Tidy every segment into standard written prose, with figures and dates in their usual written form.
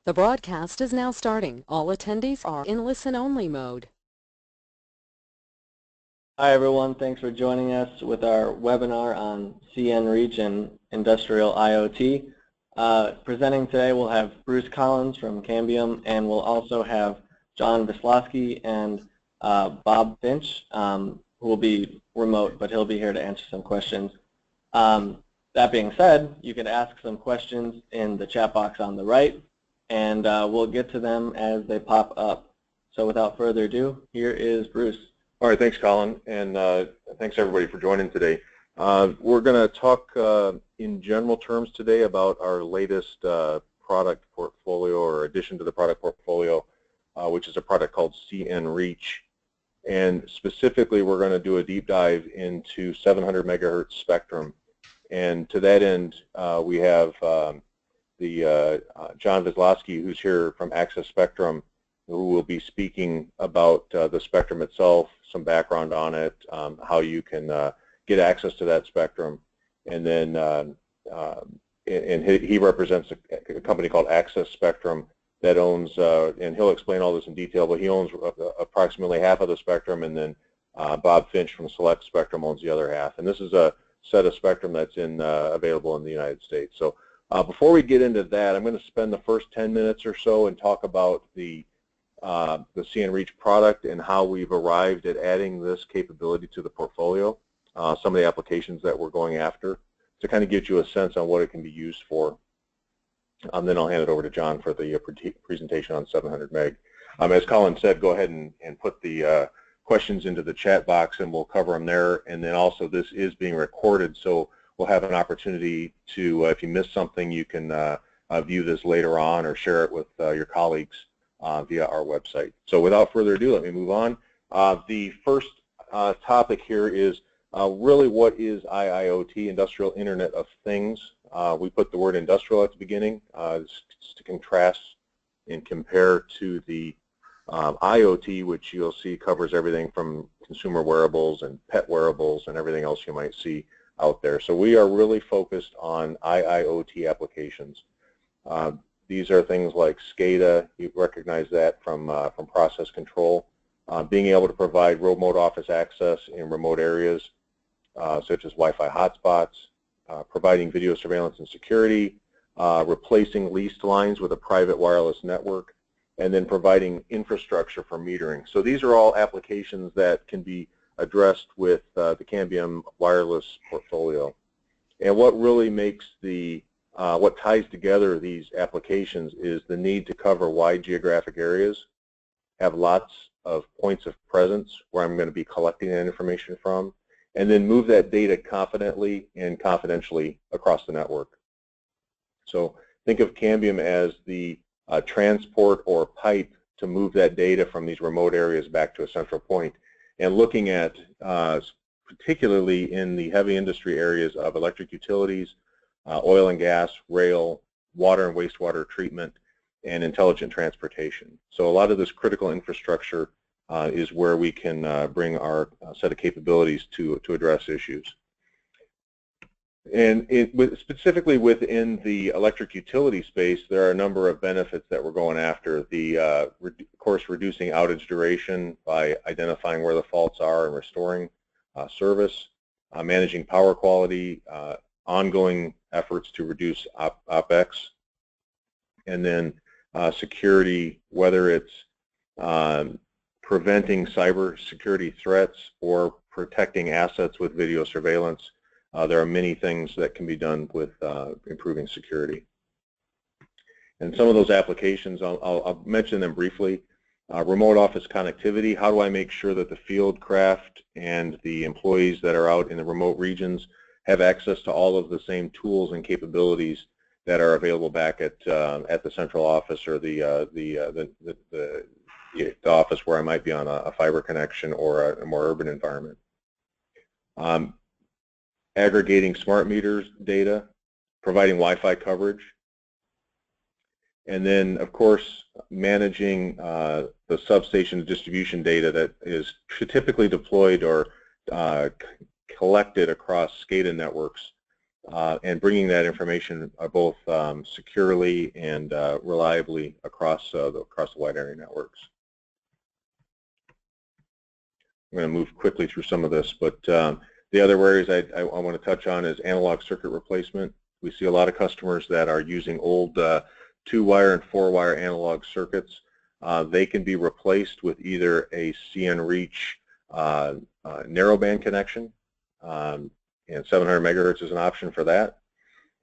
The broadcast is now starting. All attendees are in listen-only mode. Hi everyone, thanks for joining us with our webinar on cnReach and Industrial IoT. Presenting today we'll have Bruce Collins from Cambium, and we'll also have John Vislowski and Bob Finch, who will be remote, but he'll be here to answer some questions. That being said, you can ask some questions in the chat box on the right, and we'll get to them as they pop up. So without further ado, here is Bruce. All right, thanks, Colin, and thanks everybody for joining today. We're going to talk in general terms today about our latest product portfolio, or addition to the product portfolio, which is a product called cnReach. And specifically, we're going to do a deep dive into 700 megahertz spectrum. And to that end, we have John Vislowski, who's here from MHz Spectrum, who will be speaking about the spectrum itself, some background on it, how you can get access to that spectrum, and then he represents a company called MHz Spectrum that owns, and he'll explain all this in detail, but he owns approximately half of the spectrum, and then Bob Finch from Select Spectrum owns the other half. And this is a set of spectrum that's available in the United States. So before we get into that, I'm going to spend the first 10 minutes or so and talk about the cnReach product and how we've arrived at adding this capability to the portfolio, some of the applications that we're going after, to kind of get you a sense on what it can be used for. Then I'll hand it over to John for the presentation on 700 meg. As Colin said, go ahead and put the questions into the chat box, and we'll cover them there. And then also, this is being recorded, so we'll have an opportunity to, if you miss something, you can view this later on or share it with your colleagues via our website. So without further ado, let me move on. The first topic here is really what is IIoT, Industrial Internet of Things. We put the word industrial at the beginning to contrast and compare to the IoT, which you'll see covers everything from consumer wearables and pet wearables and everything else you might see out there. So we are really focused on IIoT applications. These are things like SCADA, you recognize that from process control, being able to provide remote office access in remote areas, such as Wi-Fi hotspots, providing video surveillance and security, replacing leased lines with a private wireless network, and then providing infrastructure for metering. So these are all applications that can be addressed with the Cambium wireless portfolio. And what really makes what ties together these applications is the need to cover wide geographic areas, have lots of points of presence where I'm going to be collecting that information from, and then move that data confidently and confidentially across the network. So think of Cambium as the transport or pipe to move that data from these remote areas back to a central point. And looking at, particularly in the heavy industry areas of electric utilities, oil and gas, rail, water and wastewater treatment, and intelligent transportation. So a lot of this critical infrastructure is where we can bring our set of capabilities to address issues. And specifically within the electric utility space, there are a number of benefits that we're going after. Of course, reducing outage duration by identifying where the faults are and restoring service, managing power quality, ongoing efforts to reduce OpEx, and then security, whether it's preventing cyber security threats or protecting assets with video surveillance. There are many things that can be done with improving security. And some of those applications, I'll mention them briefly. Remote office connectivity, how do I make sure that the field craft and the employees that are out in the remote regions have access to all of the same tools and capabilities that are available back at the central office or the office where I might be on a fiber connection or a more urban environment. Aggregating smart meters data, providing Wi-Fi coverage, and then, of course, managing the substation distribution data that is typically deployed or collected across SCADA networks and bringing that information both securely and reliably across the wide area networks. I'm going to move quickly through some of this, but the other areas I want to touch on is analog circuit replacement. We see a lot of customers that are using old 2-wire and 4-wire analog circuits. They can be replaced with either a cnReach narrowband connection, and 700 megahertz is an option for that,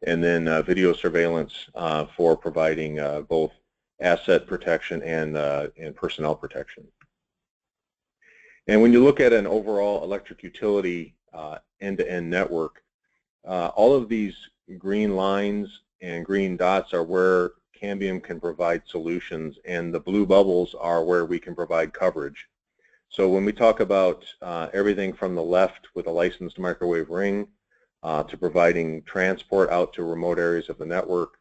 and then video surveillance for providing both asset protection and personnel protection. And when you look at an overall electric utility end-to-end network, all of these green lines and green dots are where Cambium can provide solutions, and the blue bubbles are where we can provide coverage. So when we talk about everything from the left with a licensed microwave ring to providing transport out to remote areas of the network,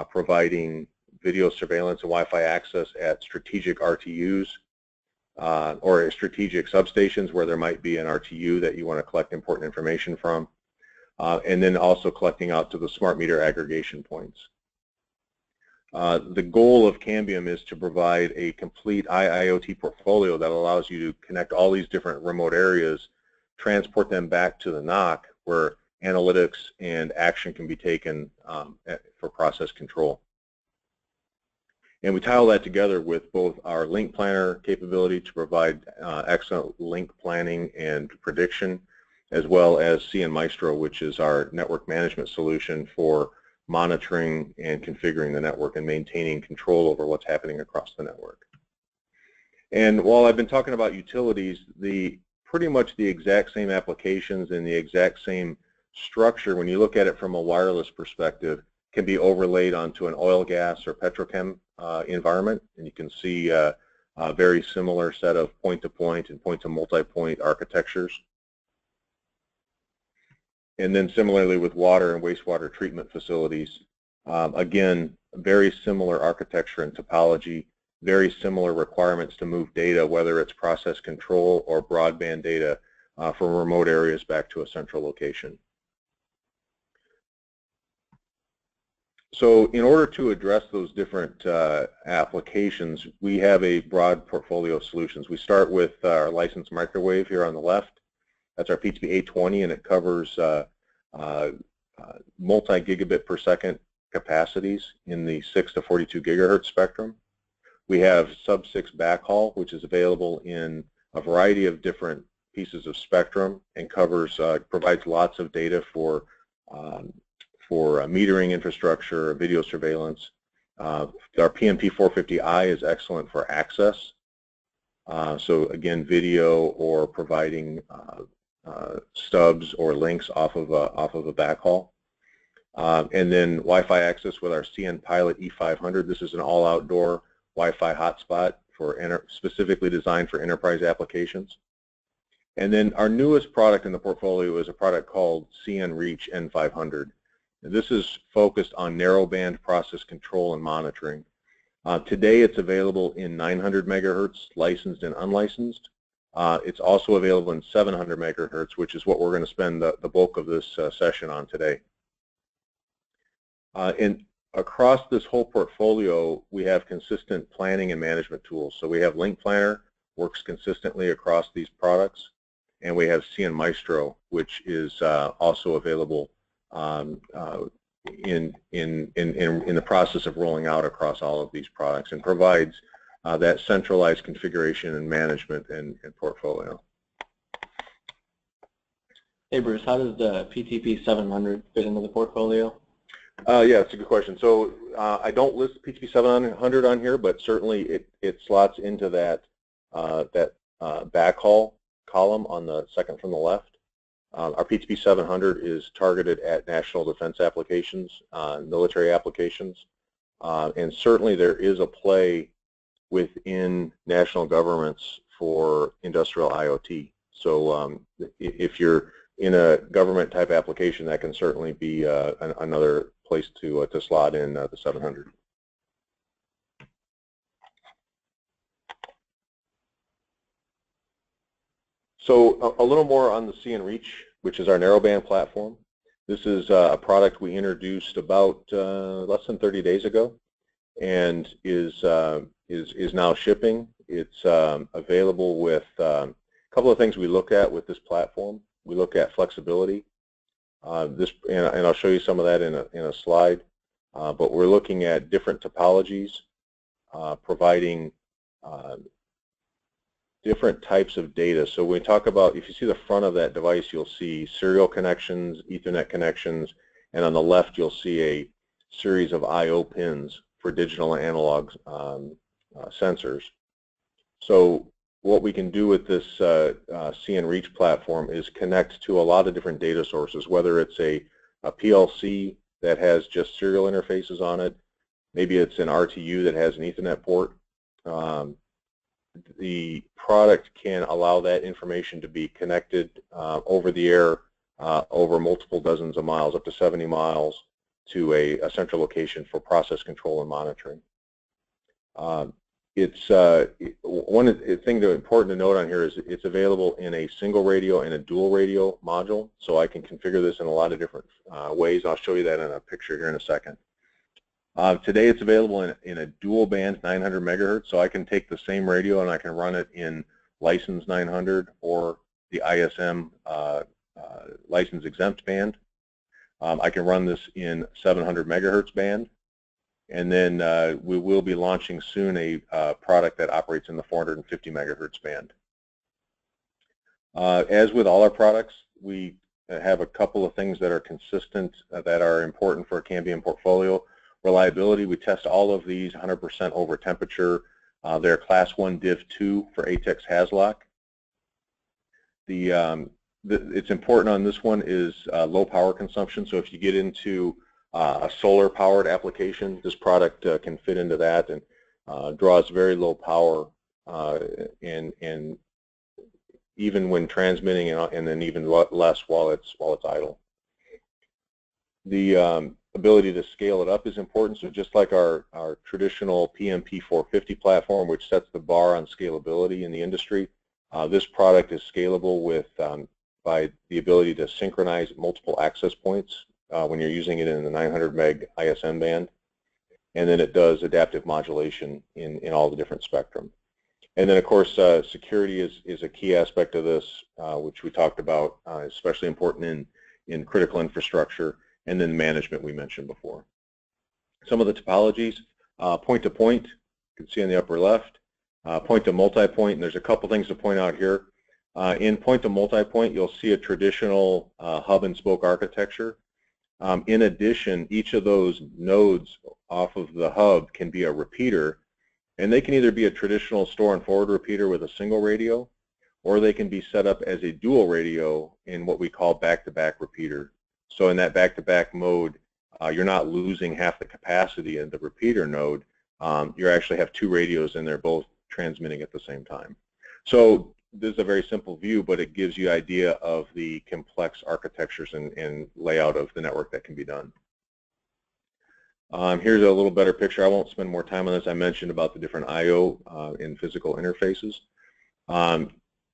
providing video surveillance and Wi-Fi access at strategic RTUs, or strategic substations where there might be an RTU that you want to collect important information from, and then also collecting out to the smart meter aggregation points. The goal of Cambium is to provide a complete IoT portfolio that allows you to connect all these different remote areas, transport them back to the NOC where analytics and action can be taken for process control. And we tie all that together with both our LINKPlanner capability to provide excellent link planning and prediction, as well as Maestro, which is our network management solution for monitoring and configuring the network and maintaining control over what's happening across the network. And while I've been talking about utilities, pretty much the exact same applications and the exact same structure, when you look at it from a wireless perspective, can be overlaid onto an oil, gas, or petrochem environment, and you can see a very similar set of point-to-point and point-to-multipoint architectures. And then similarly with water and wastewater treatment facilities, again, very similar architecture and topology, very similar requirements to move data, whether it's process control or broadband data from remote areas back to a central location. So in order to address those different applications, we have a broad portfolio of solutions. We start with our licensed microwave here on the left. That's our PTP 820, and it covers multi-gigabit per second capacities in the 6 to 42 gigahertz spectrum. We have sub-6 backhaul, which is available in a variety of different pieces of spectrum and covers, provides lots of data for metering infrastructure, video surveillance. Our PMP 450i is excellent for access. So again, video or providing stubs or links off of a backhaul. And then Wi-Fi access with our CN Pilot E500. This is an all-outdoor Wi-Fi hotspot for specifically designed for enterprise applications. And then our newest product in the portfolio is a product called cnReach N500. This is focused on narrowband process control and monitoring. Today it's available in 900 megahertz licensed and unlicensed. It's also available in 700 megahertz, which is what we're going to spend the bulk of this session on today. And across this whole portfolio, we have consistent planning and management tools. So we have LINKPlanner, works consistently across these products, and we have Maestro, which is also available in the process of rolling out across all of these products, and provides that centralized configuration and management and portfolio. Hey Bruce, how does the PTP 700 fit into the portfolio? Yeah, it's a good question. So I don't list PTP 700 on here, but certainly it slots into that backhaul column on the second from the left. Our PTP 700 is targeted at national defense applications, military applications, and certainly there is a play within national governments for industrial IoT. So if you're in a government type application, that can certainly be another place to slot in the 700. So a little more on the cnReach, which is our narrowband platform. This is a product we introduced about less than 30 days ago, and is now shipping. It's available with a couple of things we look at with this platform. We look at flexibility. And I'll show you some of that in a slide. But we're looking at different topologies, providing different types of data. So when we talk about, if you see the front of that device, you'll see serial connections, Ethernet connections, and on the left you'll see a series of I/O pins for digital and analog sensors. So what we can do with this cnReach platform is connect to a lot of different data sources, whether it's a PLC that has just serial interfaces on it, maybe it's an RTU that has an Ethernet port. The product can allow that information to be connected over the air over multiple dozens of miles, up to 70 miles, to a central location for process control and monitoring. It's one thing that's important to note on here is it's available in a single radio and a dual radio module, so I can configure this in a lot of different ways. I'll show you that in a picture here in a second. Today it's available in a dual band 900 megahertz, so I can take the same radio and I can run it in license 900 or the ISM license exempt band. I can run this in 700 megahertz band, and then we will be launching soon a product that operates in the 450 megahertz band. As with all our products, we have a couple of things that are consistent that are important for a Cambium portfolio. Reliability, we test all of these 100% over temperature. They're Class 1 Div 2 for ATEX HAZLOC. It's important on this one is low power consumption. So if you get into a solar powered application, this product can fit into that and draws very low power and even when transmitting and then even less while it's idle. The ability to scale it up is important. So just like our traditional PMP 450 platform, which sets the bar on scalability in the industry, this product is scalable with by the ability to synchronize multiple access points when you're using it in the 900 meg ISM band, and then it does adaptive modulation in all the different spectrum. And then of course security is a key aspect of this, which we talked about, especially important in critical infrastructure, and then management we mentioned before. Some of the topologies, point-to-point, you can see on the upper left, point-to-multipoint, and there's a couple things to point out here. In point-to-multipoint, you'll see a traditional hub and spoke architecture. In addition, each of those nodes off of the hub can be a repeater, and they can either be a traditional store and forward repeater with a single radio, or they can be set up as a dual radio in what we call back-to-back repeater. So in that back-to-back mode, you're not losing half the capacity in the repeater node. You actually have two radios and they're both transmitting at the same time. So this is a very simple view, but it gives you an idea of the complex architectures and layout of the network that can be done. Here's a little better picture. I won't spend more time on this. I mentioned about the different I/O and physical interfaces.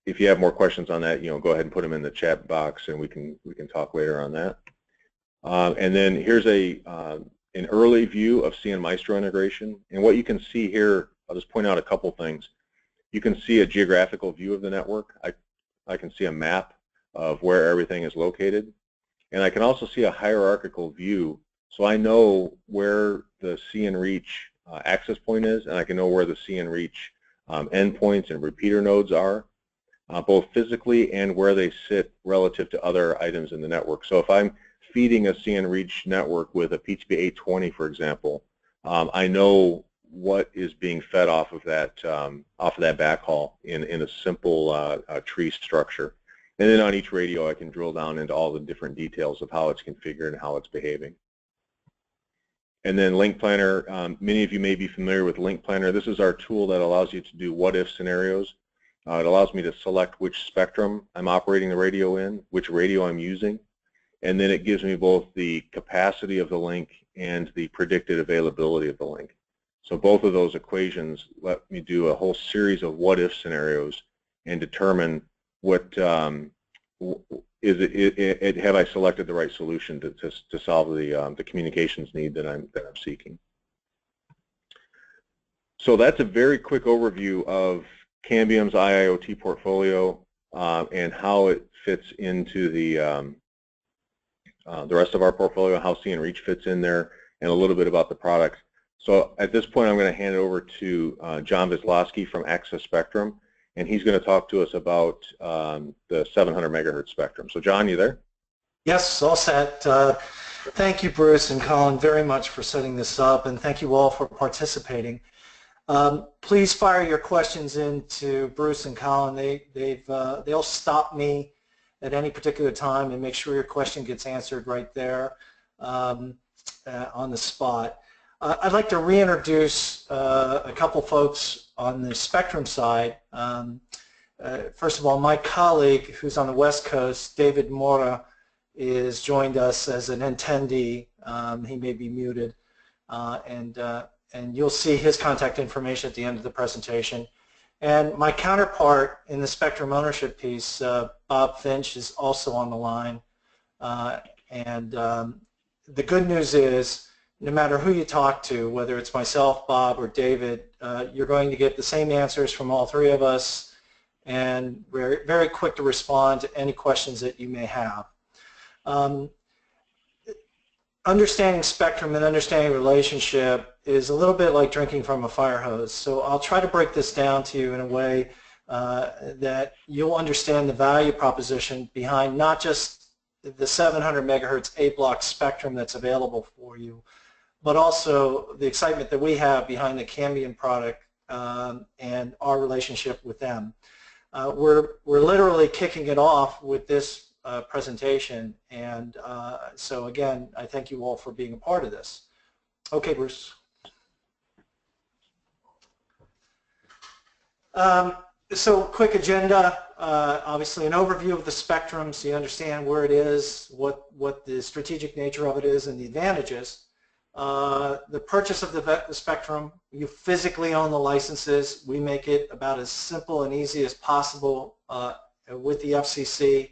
If you have more questions on that, go ahead and put them in the chat box, and we can talk later on that. And then here's an early view of CN Maestro integration. And what you can see here, I'll just point out a couple things. You can see a geographical view of the network. I can see a map of where everything is located. And I can also see a hierarchical view, so I know where the cnReach access point is, and I can know where the cnReach endpoints and repeater nodes are, both physically and where they sit relative to other items in the network. So if I'm feeding a cnReach network with a PTP 820, for example, I know what is being fed off of that backhaul in a simple tree structure. And then on each radio, I can drill down into all the different details of how it's configured and how it's behaving. And then LINKPlanner, many of you may be familiar with LINKPlanner. This is our tool that allows you to do what-if scenarios. It allows me to select which spectrum I'm operating the radio in, which radio I'm using, and then it gives me both the capacity of the link and the predicted availability of the link. So both of those equations let me do a whole series of what-if scenarios and determine what have I selected the right solution to solve the communications need that I'm seeking? So that's a very quick overview of Cambium's IoT portfolio and how it fits into the rest of our portfolio, how cnReach fits in there, and a little bit about the products. So at this point, I'm going to hand it over to John Wisłowski from MHz Spectrum, and he's going to talk to us about the 700 megahertz spectrum. So John, you there? Yes, all set. Thank you, Bruce and Colin, very much for setting this up, and thank you all for participating. Please fire your questions into Bruce and Colin. They'll stop me at any particular time and make sure your question gets answered right there on the spot. I'd like to reintroduce a couple folks on the Spectrum side. First of all, my colleague who's on the West Coast, David Mora, is joined us as an attendee. He may be muted, and you'll see his contact information at the end of the presentation. And my counterpart in the Spectrum ownership piece, Bob Finch, is also on the line. The good news is, no matter who you talk to, whether it's myself, Bob, or David, you're going to get the same answers from all three of us, and we're very quick to respond to any questions that you may have. Understanding spectrum and understanding relationship is a little bit like drinking from a fire hose. So I'll try to break this down to you in a way that you'll understand the value proposition behind not just the 700 megahertz A Block spectrum that's available for you, but also the excitement that we have behind the Cambium product and our relationship with them. We're literally kicking it off with this presentation, and so again, I thank you all for being a part of this. Okay, Bruce. So quick agenda, obviously an overview of the spectrum so you understand where it is, what the strategic nature of it is, and the advantages. The purchase of the spectrum, you physically own the licenses. We make it about as simple and easy as possible with the FCC.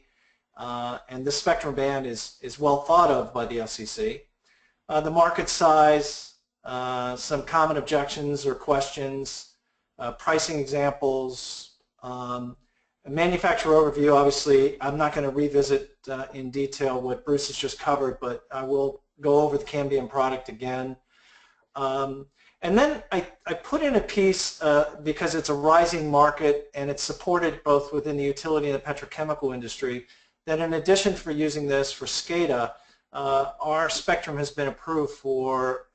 And this spectrum band is well thought of by the FCC. The market size, some common objections or questions, pricing examples, a manufacturer overview. Obviously, I'm not going to revisit in detail what Bruce has just covered, but I will go over the Cambium product again. And then I put in a piece because it's a rising market and it's supported both within the utility and the petrochemical industry, that in addition for using this for SCADA, our spectrum has been approved for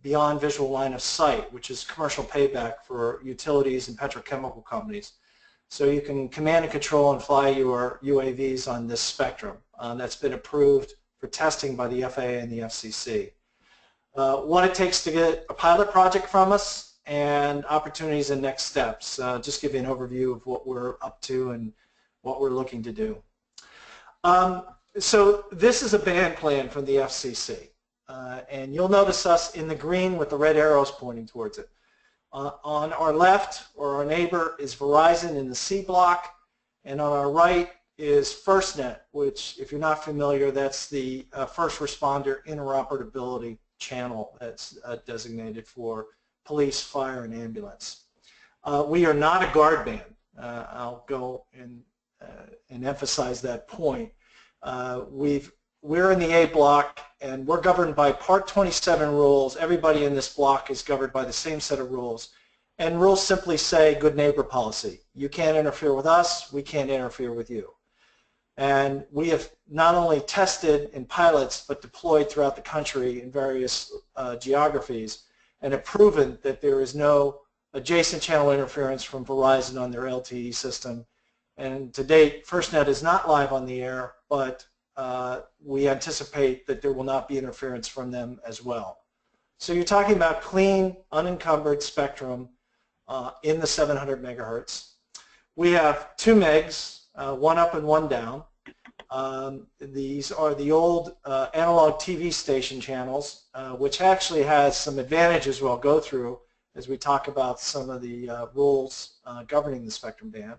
beyond visual line of sight, which is commercial payback for utilities and petrochemical companies. So you can command and control and fly your UAVs on this spectrum. That's been approved for testing by the FAA and the FCC. What it takes to get a pilot project from us and opportunities and next steps. Just give you an overview of what we're up to and what we're looking to do. So this is a band plan from the FCC, and you'll notice us in the green with the red arrows pointing towards it. On our left, or our neighbor, is Verizon in the C block, and on our right is FirstNet, which, if you're not familiar, that's the first responder interoperability channel that's designated for police, fire, and ambulance. We are not a guard band. I'll go and emphasize that point. We're in the A block, and we're governed by Part 27 rules. Everybody in this block is governed by the same set of rules. And rules simply say good neighbor policy. You can't interfere with us, we can't interfere with you. And we have not only tested in pilots, but deployed throughout the country in various geographies, and have proven that there is no adjacent channel interference from Verizon on their LTE system. And to date, FirstNet is not live on the air, but we anticipate that there will not be interference from them as well. So you're talking about clean, unencumbered spectrum in the 700 megahertz. We have 2 megs, one up and one down. These are the old analog TV station channels, which actually has some advantages we'll go through as we talk about some of the rules governing the spectrum band.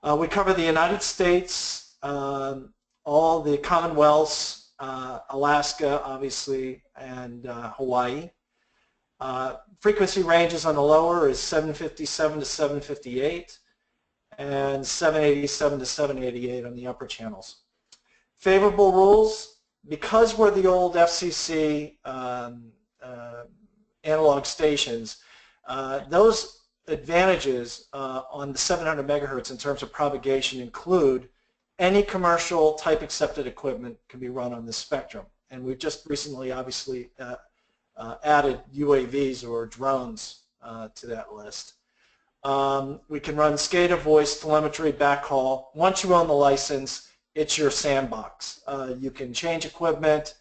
We cover the United States, all the Commonwealths, Alaska, obviously, and Hawaii. Frequency ranges on the lower is 757 to 758, and 787 to 788 on the upper channels. Favorable rules, because we're the old FCC analog stations, those advantages on the 700 megahertz in terms of propagation include any commercial type accepted equipment can be run on this spectrum. And we've just recently obviously added UAVs or drones to that list. We can run SCADA, voice, telemetry, backhaul. Once you own the license, it's your sandbox. You can change equipment.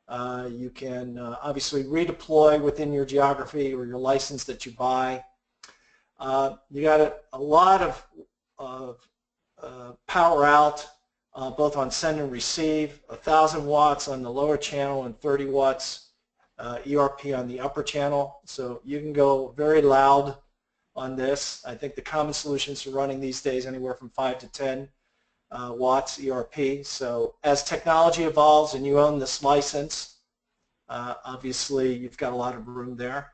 You can obviously redeploy within your geography or your license that you buy. You got a lot of power out, both on send and receive, 1,000 watts on the lower channel and 30 watts ERP on the upper channel. So you can go very loud on this. I think the common solutions are running these days anywhere from 5 to 10 watts ERP. So as technology evolves and you own this license, obviously you've got a lot of room there.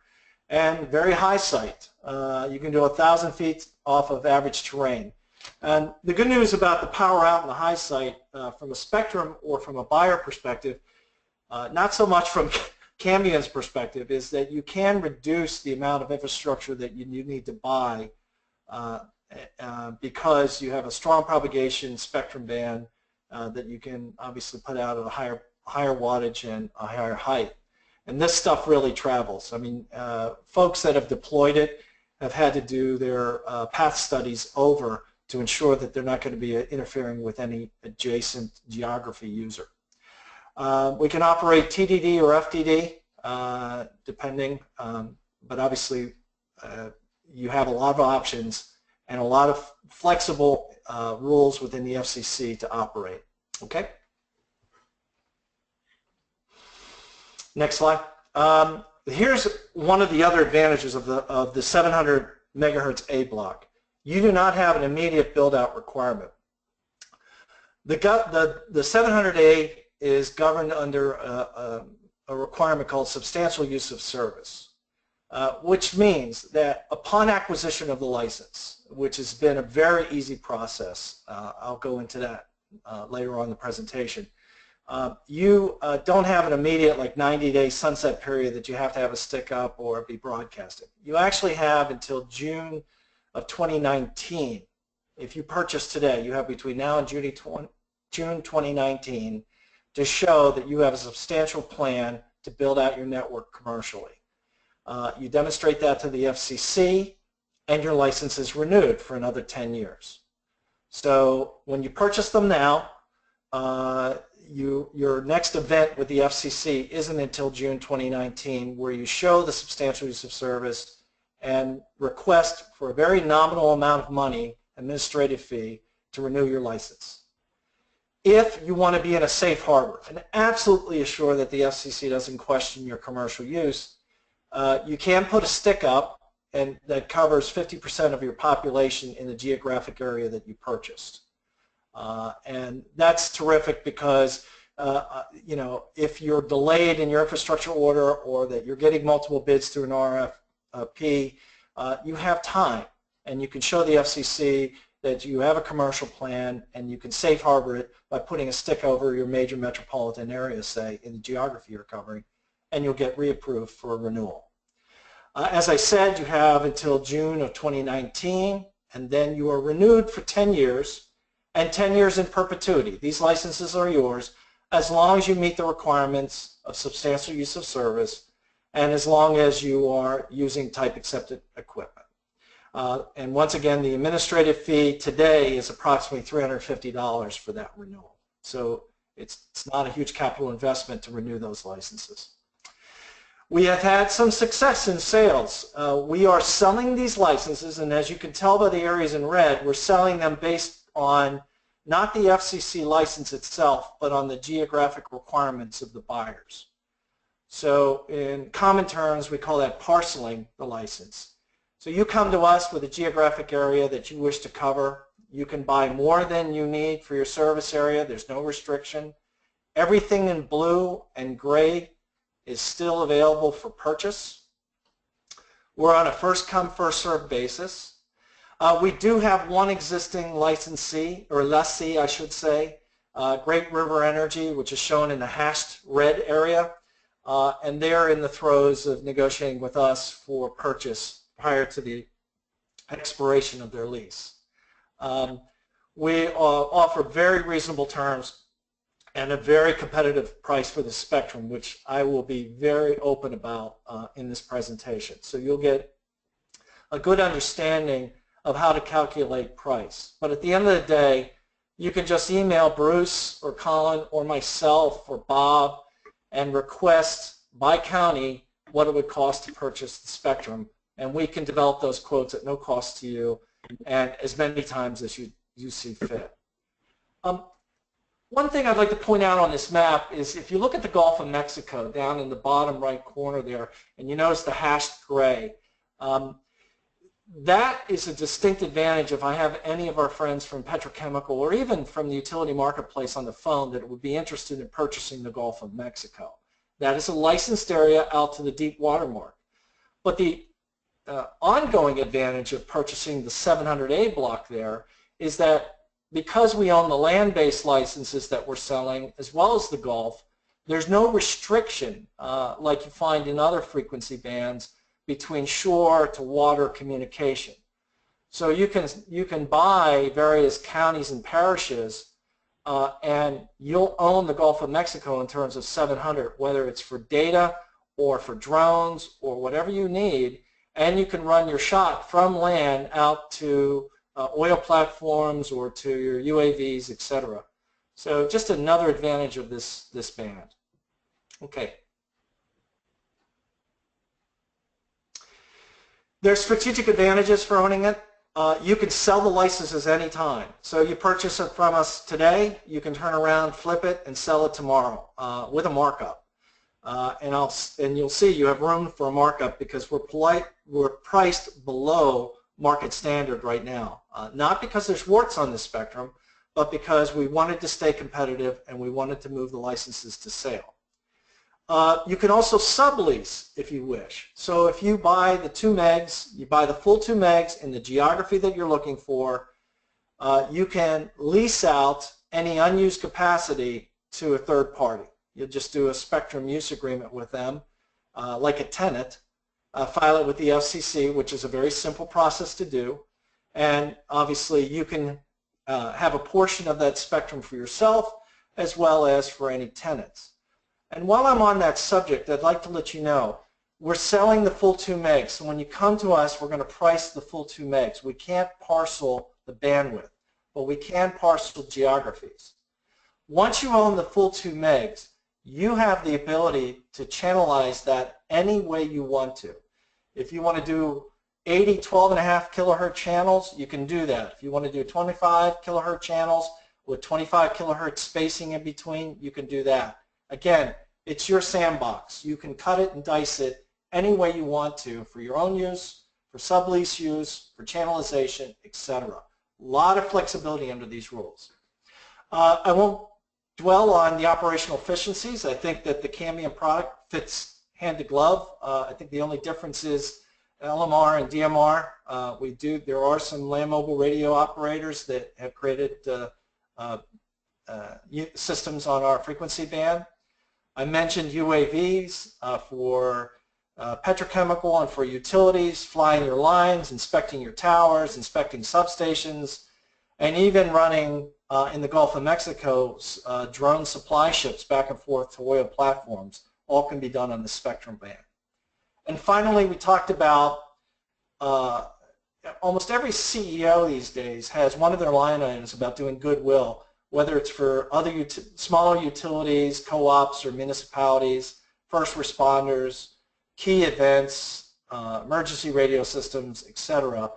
And very high sight. You can do 1,000 feet off of average terrain. And the good news about the power out and the high sight from a spectrum or from a buyer perspective, not so much from Cambium's perspective, is that you can reduce the amount of infrastructure that you need to buy because you have a strong propagation spectrum band that you can obviously put out at a higher wattage and a higher height. And this stuff really travels. I mean, folks that have deployed it have had to do their path studies over to ensure that they're not going to be interfering with any adjacent geography user. We can operate TDD or FDD, depending, but obviously you have a lot of options and a lot of flexible rules within the FCC to operate. Okay? Next slide. Here's one of the other advantages of the 700 megahertz A block. You do not have an immediate build-out requirement. The 700A is governed under a requirement called substantial use of service, which means that upon acquisition of the license, which has been a very easy process, I'll go into that later on in the presentation, you don't have an immediate like 90-day sunset period that you have to have a stick up or be broadcasting. You actually have until June of 2019. If you purchase today, you have between now and June 2019 to show that you have a substantial plan to build out your network commercially. You demonstrate that to the FCC and your license is renewed for another 10 years. So when you purchase them now, your next event with the FCC isn't until June 2019, where you show the substantial use of service and request for a very nominal amount of money, administrative fee, to renew your license. If you want to be in a safe harbor and absolutely assure that the FCC doesn't question your commercial use, you can put a stick up and that covers 50% of your population in the geographic area that you purchased. And that's terrific because you know, if you're delayed in your infrastructure order or that you're getting multiple bids through an RFP, you have time and you can show the FCC that you have a commercial plan and you can safe harbor it by putting a stick over your major metropolitan area, say, in the geography you're covering, and you'll get reapproved for a renewal. As I said, you have until June of 2019, and then you are renewed for 10 years, and 10 years in perpetuity. These licenses are yours as long as you meet the requirements of substantial use of service and as long as you are using type accepted equipment. And once again, the administrative fee today is approximately $350 for that renewal. So it's not a huge capital investment to renew those licenses. We have had some success in sales. We are selling these licenses, and as you can tell by the areas in red, we're selling them based on not the FCC license itself, but on the geographic requirements of the buyers. So in common terms, we call that parceling the license. So you come to us with a geographic area that you wish to cover. You can buy more than you need for your service area. There's no restriction. Everything in blue and gray is still available for purchase. We're on a first-come, first-served basis. We do have one existing licensee, or lessee, I should say, Great River Energy, which is shown in the hashed red area, and they're in the throes of negotiating with us for purchase prior to the expiration of their lease. We offer very reasonable terms and a very competitive price for the spectrum, which I will be very open about in this presentation. So you'll get a good understanding of how to calculate price. But at the end of the day, you can just email Bruce or Colin or myself or Bob and request by county what it would cost to purchase the spectrum, and we can develop those quotes at no cost to you and as many times as you see fit. One thing I'd like to point out on this map is if you look at the Gulf of Mexico down in the bottom right corner there, and you notice the hashed gray, that is a distinct advantage if I have any of our friends from petrochemical or even from the utility marketplace on the phone that would be interested in purchasing the Gulf of Mexico. That is a licensed area out to the deep water mark. But the ongoing advantage of purchasing the 700 A block there is that because we own the land-based licenses that we're selling as well as the Gulf, there's no restriction like you find in other frequency bands between shore to water communication. So you can buy various counties and parishes and you'll own the Gulf of Mexico in terms of 700, whether it's for data or for drones or whatever you need, and you can run your shot from land out to oil platforms or to your UAVs, etc. So just another advantage of this band. Okay. There's strategic advantages for owning it. You can sell the licenses anytime. So you purchase it from us today, you can turn around, flip it, and sell it tomorrow with a markup. And you'll see you have room for a markup because we're priced below market standard right now. Not because there's warts on this spectrum, but because we wanted to stay competitive and we wanted to move the licenses to sale. You can also sublease if you wish. So if you buy the 2 megs, you buy the full 2 megs in the geography that you're looking for, you can lease out any unused capacity to a third party. You'll just do a spectrum use agreement with them, like a tenant, file it with the FCC, which is a very simple process to do, and obviously you can have a portion of that spectrum for yourself as well as for any tenants. And while I'm on that subject, I'd like to let you know we're selling the full 2 megs. So when you come to us, we're going to price the full 2 megs. We can't parcel the bandwidth, but we can parcel geographies. Once you own the full 2 megs, you have the ability to channelize that any way you want to. If you want to do 80 12.5 kilohertz channels, you can do that. If you want to do 25 kilohertz channels with 25 kilohertz spacing in between, you can do that. Again, it's your sandbox. You can cut it and dice it any way you want to for your own use, for sublease use, for channelization, etc. A lot of flexibility under these rules. I won't dwell on the operational efficiencies. I think that the Cambium product fits hand to glove. I think the only difference is LMR and DMR. There are some land mobile radio operators that have created systems on our frequency band. I mentioned UAVs for petrochemical and for utilities, flying your lines, inspecting your towers, inspecting substations, and even running in the Gulf of Mexico drone supply ships back and forth to oil platforms. All can be done on the spectrum band. And finally, we talked about almost every CEO these days has one of their line items about doing goodwill, whether it's for other smaller utilities, co-ops, or municipalities, first responders, key events, emergency radio systems, etc.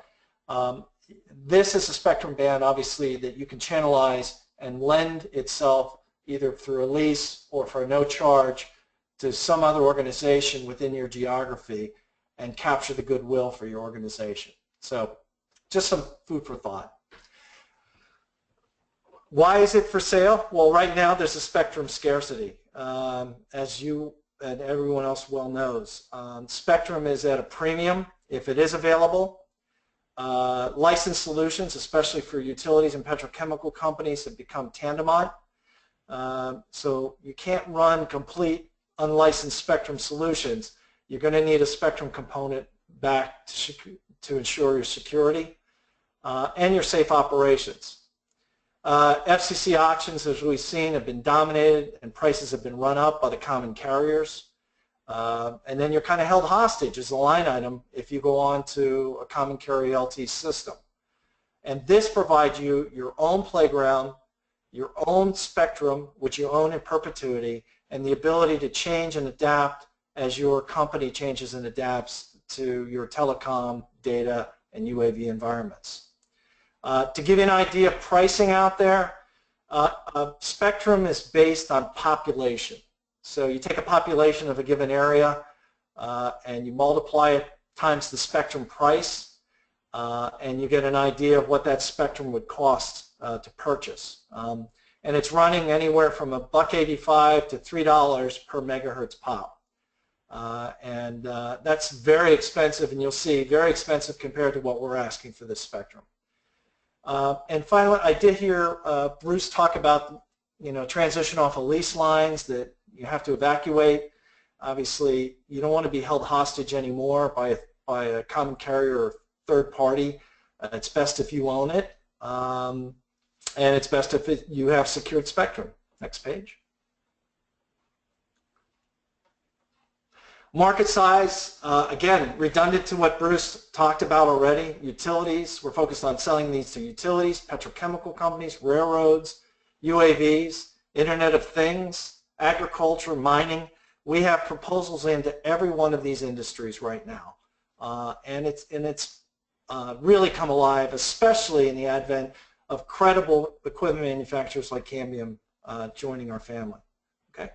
This is a spectrum band, obviously, that you can channelize and lend itself either through a lease or for no charge to some other organization within your geography and capture the goodwill for your organization. So just some food for thought. Why is it for sale? Well, right now there's a spectrum scarcity, as you and everyone else well knows. Spectrum is at a premium if it is available. Licensed solutions, especially for utilities and petrochemical companies, have become tantamount. So you can't run complete unlicensed spectrum solutions. You're going to need a spectrum component back to ensure your security and your safe operations. FCC auctions, as we've seen, have been dominated and prices have been run up by the common carriers. And then you're kind of held hostage as a line item if you go on to a common carrier LT system. And this provides you your own playground, your own spectrum, which you own in perpetuity, and the ability to change and adapt as your company changes and adapts to your telecom, data, and UAV environments. To give you an idea of pricing out there, spectrum is based on population. So you take a population of a given area and you multiply it times the spectrum price, and you get an idea of what that spectrum would cost to purchase. And it's running anywhere from $1.85 to $3 per megahertz pop. And that's very expensive, and you'll see very expensive compared to what we're asking for this spectrum. And finally, I did hear Bruce talk about, transition off of lease lines that you have to evacuate. Obviously, you don't want to be held hostage anymore by a common carrier or third party. It's best if you own it, and it's best if you have secured spectrum. Next page. Market size, again, redundant to what Bruce talked about already. Utilities, we're focused on selling these to utilities, petrochemical companies, railroads, UAVs, Internet of Things, agriculture, mining. We have proposals into every one of these industries right now. And it's really come alive, especially in the advent of credible equipment manufacturers like Cambium joining our family. Okay.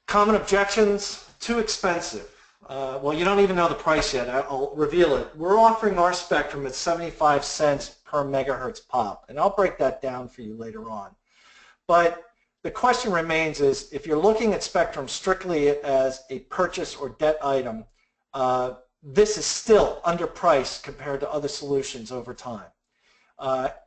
Common objections: too expensive. Well, you don't even know the price yet. I'll reveal it. We're offering our spectrum at 75 cents per megahertz pop, and I'll break that down for you later on. But the question remains is, if you're looking at spectrum strictly as a purchase or debt item, this is still underpriced compared to other solutions over time.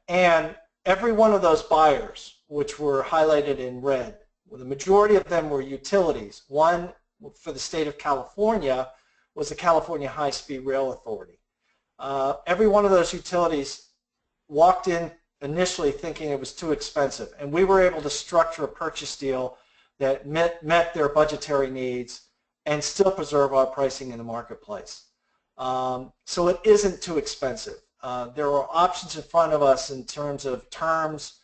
And every one of those buyers, which were highlighted in red, well, the majority of them were utilities. One, for the state of California, was the California High-Speed Rail Authority. Every one of those utilities walked in initially thinking it was too expensive, and we were able to structure a purchase deal that met their budgetary needs and still preserve our pricing in the marketplace. So it isn't too expensive. There are options in front of us in terms of terms,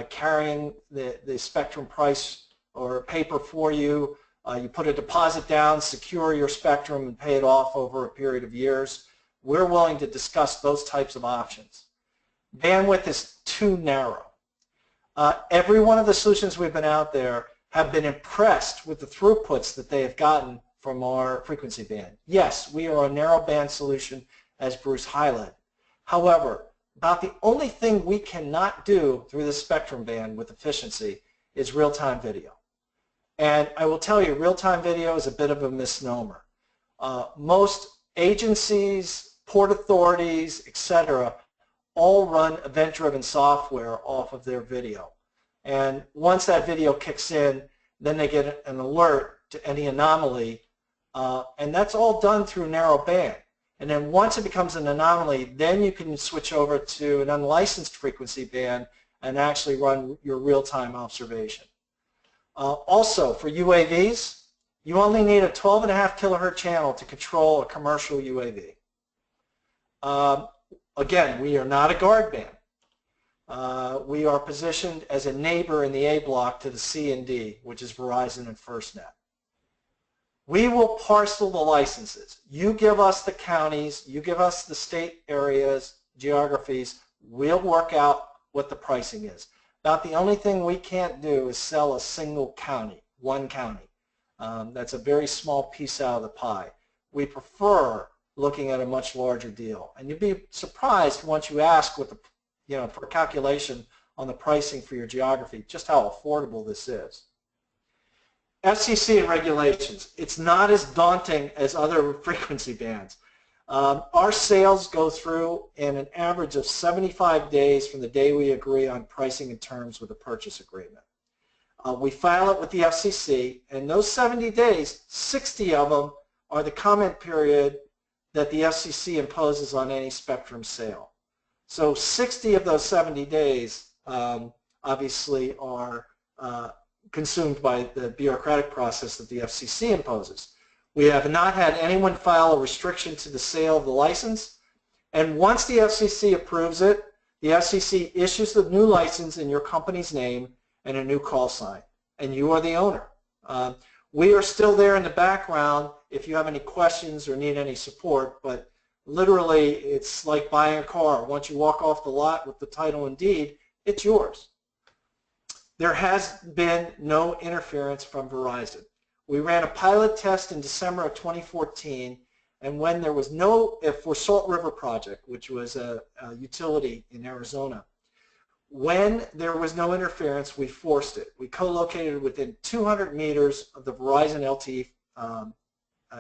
carrying the spectrum price or paper for you. You put a deposit down, secure your spectrum, and pay it off over a period of years. We're willing to discuss those types of options. Bandwidth is too narrow. Every one of the solutions we've been out there have been impressed with the throughputs that they have gotten from our frequency band. Yes, we are a narrow band solution, as Bruce highlighted. However, about the only thing we cannot do through the spectrum band with efficiency is real-time video. And I will tell you, real-time video is a bit of a misnomer. Most agencies, port authorities, etc., all run event-driven software off of their video. And once that video kicks in, then they get an alert to any anomaly, and that's all done through narrow band. And then once it becomes an anomaly, then you can switch over to an unlicensed frequency band and actually run your real-time observation. Also, for UAVs, you only need a 12.5 kilohertz channel to control a commercial UAV. Again, we are not a guard band. We are positioned as a neighbor in the A block to the C and D, which is Verizon and FirstNet. We will parcel the licenses. You give us the counties, you give us the state areas, geographies, we'll work out what the pricing is. About the only thing we can't do is sell a single county, one county. That's a very small piece out of the pie. We prefer looking at a much larger deal. And you'd be surprised once you ask what the, for a calculation on the pricing for your geography, just how affordable this is. FCC and regulations. It's not as daunting as other frequency bands. Our sales go through in an average of 75 days from the day we agree on pricing and terms with a purchase agreement. We file it with the FCC, and those 70 days, 60 of them are the comment period that the FCC imposes on any spectrum sale. So 60 of those 70 days obviously are consumed by the bureaucratic process that the FCC imposes. We have not had anyone file a restriction to the sale of the license, and once the FCC approves it, the FCC issues the new license in your company's name and a new call sign, and you are the owner. We are still there in the background if you have any questions or need any support, but literally it's like buying a car. Once you walk off the lot with the title and deed, it's yours. There has been no interference from Verizon. We ran a pilot test in December of 2014, and when there was for Salt River Project, which was a utility in Arizona, when there was no interference, we forced it. We co-located within 200 meters of the Verizon LTE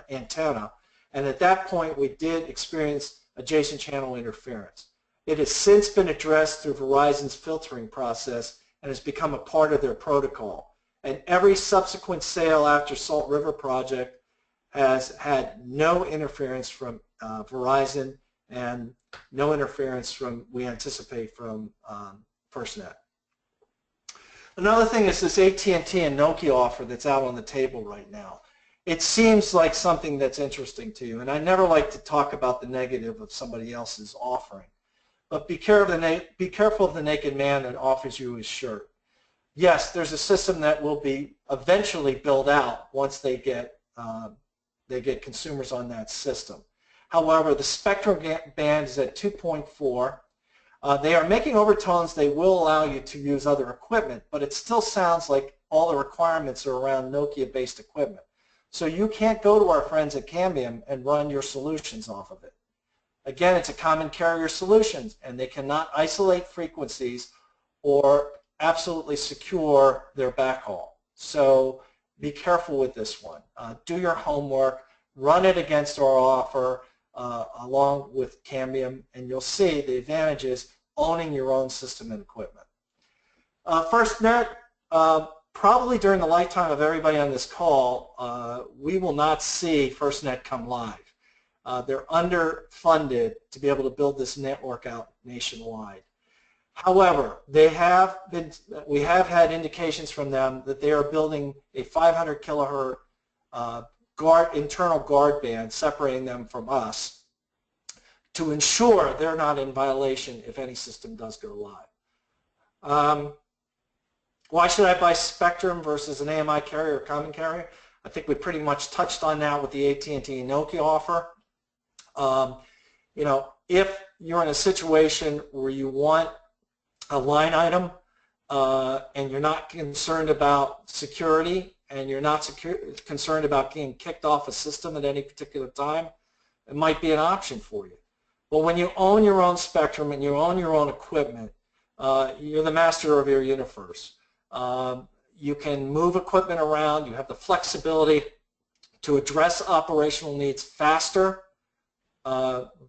antenna, and at that point we did experience adjacent channel interference. It has since been addressed through Verizon's filtering process and has become a part of their protocol. And every subsequent sale after Salt River Project has had no interference from Verizon and no interference from, we anticipate, from FirstNet. Another thing is this AT&T and Nokia offer that's out on the table right now. It seems like something that's interesting to you, and I never like to talk about the negative of somebody else's offering. But be careful of the naked man that offers you his shirt. Yes, there's a system that will be eventually built out once they get consumers on that system. However, the spectrum band is at 2.4. They are making overtones. They will allow you to use other equipment, but it still sounds like all the requirements are around Nokia-based equipment. So you can't go to our friends at Cambium and run your solutions off of it. Again, it's a common carrier solution, and they cannot isolate frequencies or absolutely secure their backhaul. So be careful with this one. Do your homework, run it against our offer along with Cambium, and you'll see the advantages owning your own system and equipment. FirstNet, probably during the lifetime of everybody on this call, we will not see FirstNet come live. They're underfunded to be able to build this network out nationwide. However, we have had indications from them that they are building a 500 kilohertz internal guard band separating them from us to ensure they're not in violation if any system does go live. Why should I buy Spectrum versus an AMI carrier or common carrier? I think we pretty much touched on that with the AT&T and Nokia offer. If you're in a situation where you want a line item and you're not concerned about security and you're not concerned about getting kicked off a system at any particular time, it might be an option for you. But when you own your own spectrum and you own your own equipment, you're the master of your universe. You can move equipment around. You have the flexibility to address operational needs faster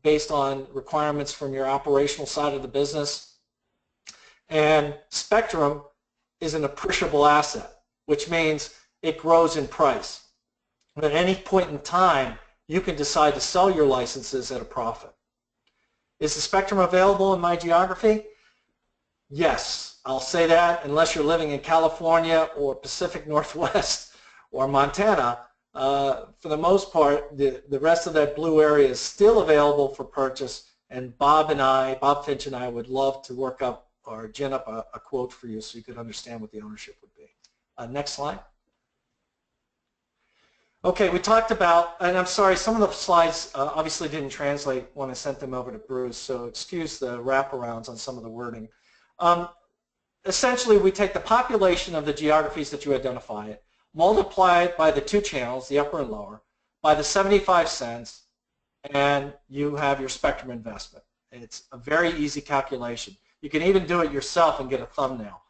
based on requirements from your operational side of the business. And Spectrum is an appreciable asset, which means it grows in price. But at any point in time, you can decide to sell your licenses at a profit. Is the Spectrum available in my geography? Yes, I'll say that unless you're living in California or Pacific Northwest or Montana. For the most part, the rest of that blue area is still available for purchase, and Bob Finch and I would love to work up or gin up a quote for you so you could understand what the ownership would be. Next slide. Okay, we talked about, and I'm sorry, some of the slides obviously didn't translate when I sent them over to Bruce, so excuse the wraparounds on some of the wording. Essentially, we take the population of the geographies that you identify it, multiply it by the two channels, the upper and lower, by the 75 cents, and you have your spectrum investment. It's a very easy calculation. You can even do it yourself and get a thumbnail.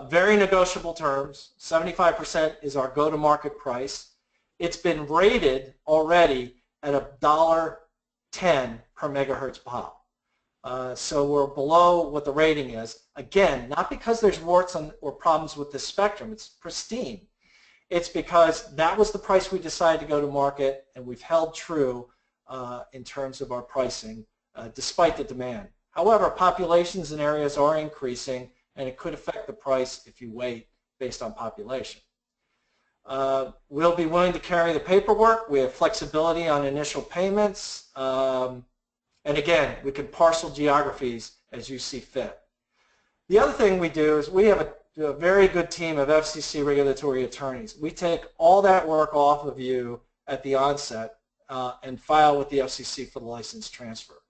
Very negotiable terms. 75% is our go-to-market price. It's been rated already at $1.10 per megahertz pop. So we're below what the rating is. Again, not because there's warts or problems with the spectrum. It's pristine. It's because that was the price we decided to go to market, and we've held true in terms of our pricing despite the demand. However, populations in areas are increasing, and it could affect the price if you wait based on population. We'll be willing to carry the paperwork. We have flexibility on initial payments. And again, we can parcel geographies as you see fit. The other thing we do is we have a very good team of FCC regulatory attorneys. We take all that work off of you at the onset and file with the FCC for the license transfer.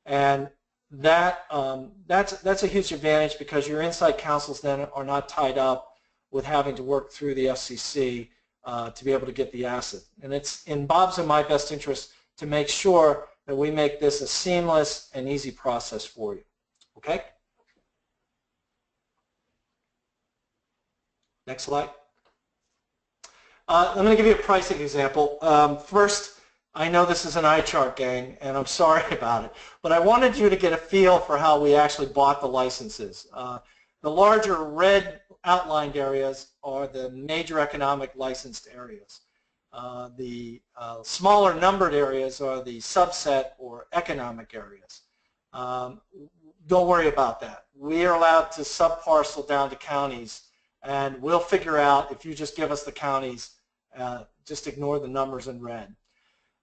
And that's a huge advantage because your inside counsels then are not tied up with having to work through the FCC to be able to get the asset. And it's in Bob's and my best interest to make sure that we make this a seamless and easy process for you. Okay? Next slide. I'm going to give you a pricing example. First, I know this is an eye chart, gang, and I'm sorry about it, but I wanted you to get a feel for how we actually bought the licenses. The larger red outlined areas are the major economic licensed areas. The smaller numbered areas are the subset or economic areas. Don't worry about that. We are allowed to subparcel down to counties, and we'll figure out if you just give us the counties, just ignore the numbers in red.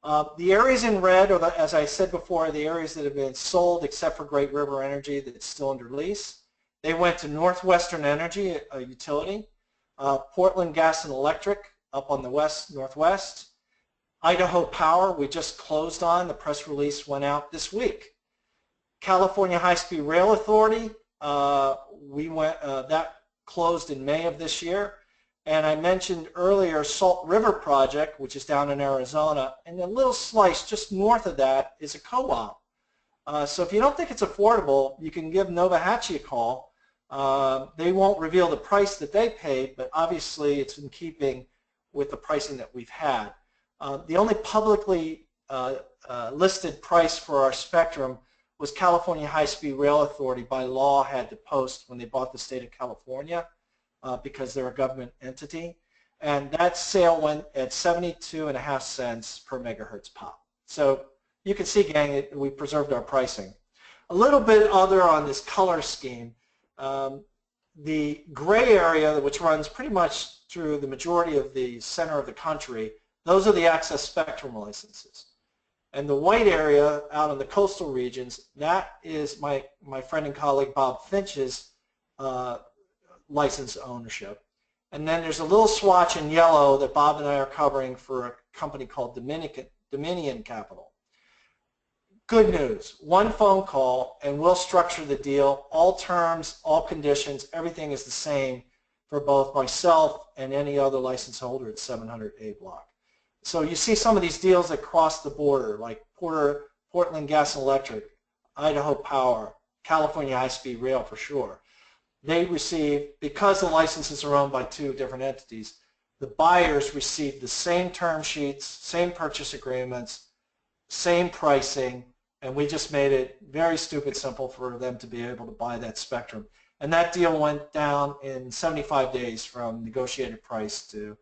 The areas in red, or as I said before, are the areas that have been sold except for Great River Energy that's still under lease. They went to Northwestern Energy, a utility, Portland Gas and Electric up on the northwest, Idaho Power we just closed on. The press release went out this week. California High-Speed Rail Authority, that closed in May of this year. And I mentioned earlier Salt River Project, which is down in Arizona, and a little slice just north of that is a co-op. So if you don't think it's affordable, you can give Novahatchee a call. They won't reveal the price that they paid, but obviously it's in keeping with the pricing that we've had. The only publicly listed price for our spectrum was California High-Speed Rail Authority by law had to post when they bought the state of California. Because they're a government entity, and that sale went at 72.5 cents per megahertz pop. So you can see, gang, we preserved our pricing. A little bit other on this color scheme. The gray area, which runs pretty much through the majority of the center of the country, those are the access spectrum licenses. And the white area out in the coastal regions, that is my friend and colleague Bob Finch's license ownership. And then there's a little swatch in yellow that Bob and I are covering for a company called Dominion Capital. Good news, one phone call and we'll structure the deal. All terms, all conditions, everything is the same for both myself and any other license holder at 700 A Block. So you see some of these deals that cross the border, like Portland Gas and Electric, Idaho Power, California High-Speed Rail for sure. They receive, because the licenses are owned by two different entities, the buyers receive the same term sheets, same purchase agreements, same pricing, and we just made it very stupid simple for them to be able to buy that spectrum. And that deal went down in 75 days from negotiated price to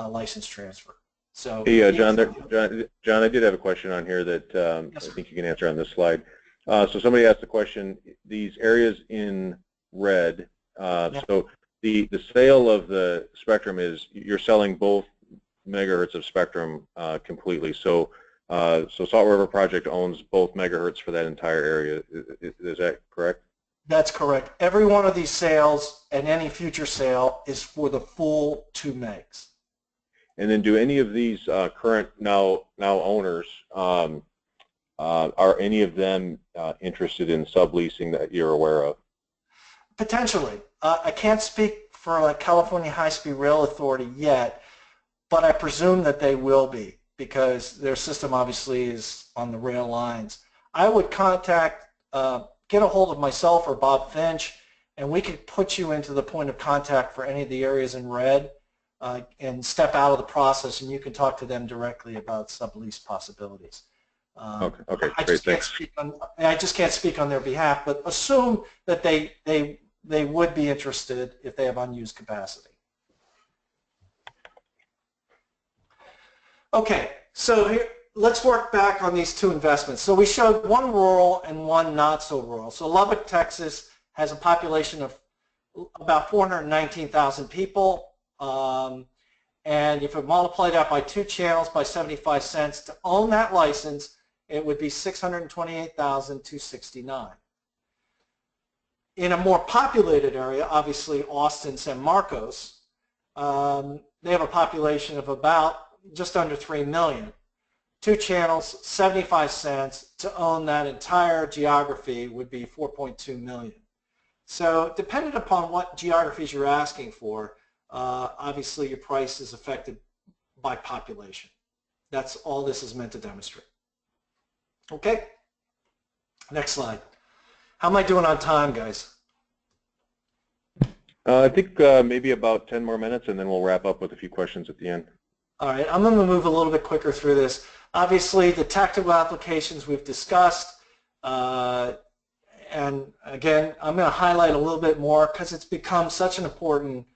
license transfer. So, hey, John, I did have a question on here that yes, I think you can answer on this slide. So somebody asked the question, these areas in red, so the sale of the spectrum is you're selling both megahertz of spectrum completely. So Salt River Project owns both megahertz for that entire area. Is that correct? That's correct. Every one of these sales and any future sale is for the full 2 megs. And then do any of these current now owners, are any of them interested in subleasing that you're aware of? Potentially. I can't speak for California High-Speed Rail Authority yet, but I presume that they will be, because their system obviously is on the rail lines. I would contact, get a hold of myself or Bob Finch, and we could put you into the point of contact for any of the areas in red and step out of the process, and you can talk to them directly about sublease possibilities. Okay, great, thanks. I just can't speak on their behalf, but assume that they would be interested if they have unused capacity. Okay, so here, let's work back on these two investments. So we showed one rural and one not so rural. So Lubbock, Texas has a population of about 419,000 people. And if you multiply that by 2 channels by 75 cents, to own that license, it would be $628,269. In a more populated area, obviously Austin, San Marcos, they have a population of about just under 3 million. 2 channels, 75 cents. To own that entire geography would be 4.2 million. So depending upon what geographies you're asking for, obviously your price is affected by population. That's all this is meant to demonstrate. Okay, next slide. How am I doing on time, guys? I think maybe about 10 more minutes, and then we'll wrap up with a few questions at the end. All right, I'm going to move a little bit quicker through this. Obviously, the tactical applications we've discussed, and again, I'm going to highlight a little bit more because it's become such an important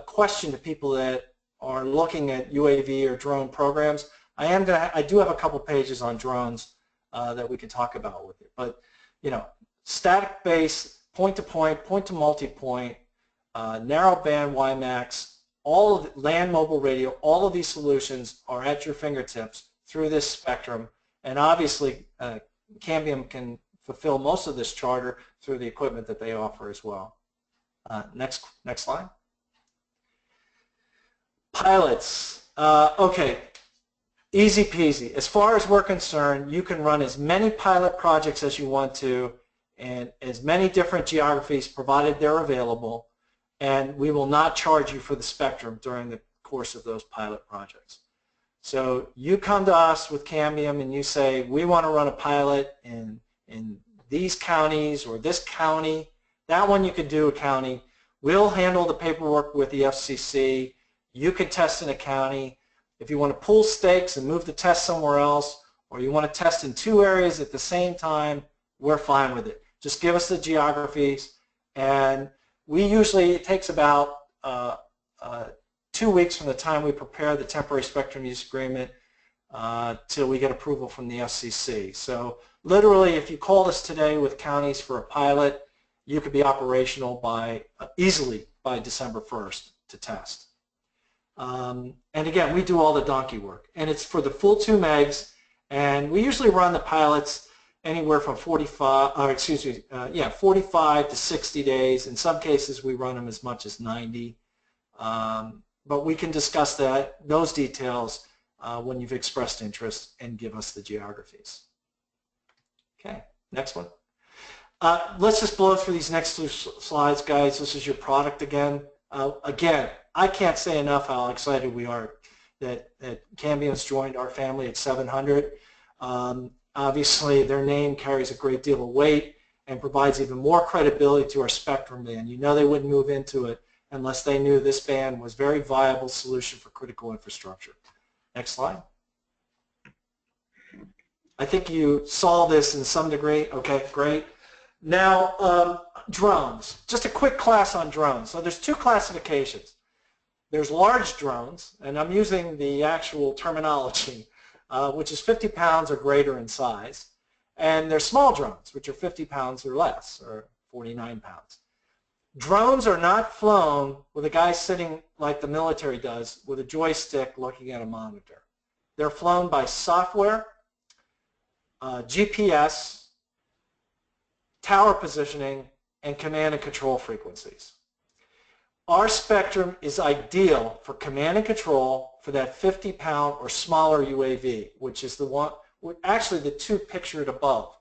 question to people that are looking at UAV or drone programs. I do have a couple pages on drones that we can talk about with it, but you know, static base, point-to-point, point-to-multipoint, narrowband WiMAX, all of the land mobile radio, all of these solutions are at your fingertips through this spectrum, and obviously Cambium can fulfill most of this charter through the equipment that they offer as well. Next slide. Pilots. Okay, easy peasy. As far as we're concerned, you can run as many pilot projects as you want to and as many different geographies provided they're available, and we will not charge you for the spectrum during the course of those pilot projects. So you come to us with Cambium and you say, we want to run a pilot in these counties or this county. That one you could do a county. We'll handle the paperwork with the FCC. You can test in a county. If you want to pull stakes and move the test somewhere else, or you want to test in 2 areas at the same time, we're fine with it. Just give us the geographies, and we usually, it takes about 2 weeks from the time we prepare the temporary spectrum use agreement till we get approval from the FCC. So literally, if you called us today with counties for a pilot, you could be operational by easily by December 1st to test. And again, we do all the donkey work, and it's for the full 2 megs, and we usually run the pilots anywhere from 45 to 60 days. In some cases, we run them as much as 90. But we can discuss those details when you've expressed interest and give us the geographies. Okay, next one. Let's just blow through these next 2 slides, guys. This is your product again. Again, I can't say enough how excited we are that Cambium's joined our family at 700. Obviously, their name carries a great deal of weight and provides even more credibility to our spectrum band. You know they wouldn't move into it unless they knew this band was a very viable solution for critical infrastructure. Next slide. I think you saw this in some degree. Okay, great. Now, drones. Just a quick class on drones. So there's 2 classifications. There's large drones, and I'm using the actual terminology, which is 50 pounds or greater in size. And there's small drones, which are 50 pounds or less, or 49 pounds. Drones are not flown with a guy sitting like the military does with a joystick looking at a monitor. They're flown by software, GPS, tower positioning, and command and control frequencies. Our spectrum is ideal for command and control for that 50-pound or smaller UAV, which is the one, actually the 2 pictured above.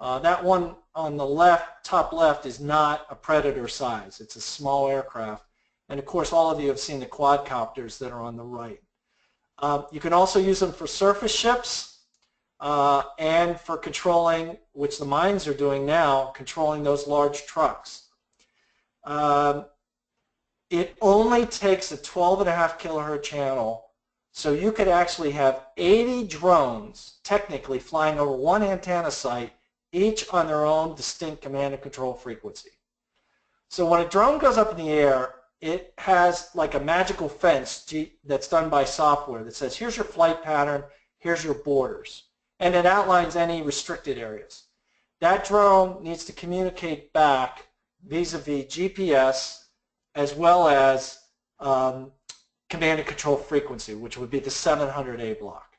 That one on the left, top left, is not a Predator size. It's a small aircraft. And of course, all of you have seen the quadcopters that are on the right. You can also use them for surface ships and for controlling, which the mines are doing now, controlling those large trucks. It only takes a 12.5 kilohertz channel, so you could actually have 80 drones technically flying over one antenna site, each on their own distinct command and control frequency. So when a drone goes up in the air, it has like a magical fence that's done by software that says, here's your flight pattern, here's your borders, and it outlines any restricted areas. That drone needs to communicate back vis-a-vis GPS as well as command and control frequency, which would be the 700 A block.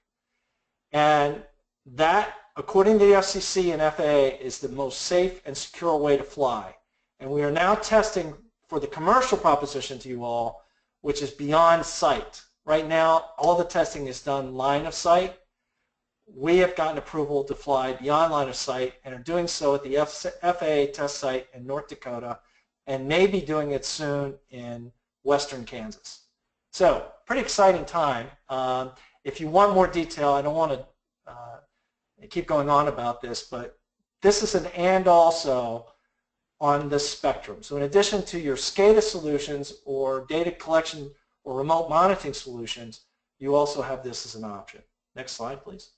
And that, according to the FCC and FAA, is the most safe and secure way to fly. And we are now testing for the commercial proposition to you all, which is beyond sight. Right now, all the testing is done line of sight. We have gotten approval to fly beyond line of sight and are doing so at the FAA test site in North Dakota, and may be doing it soon in western Kansas. So, pretty exciting time. If you want more detail, I don't want to keep going on about this, but this is an and also on the spectrum. So in addition to your SCADA solutions or data collection or remote monitoring solutions, you also have this as an option. Next slide, please.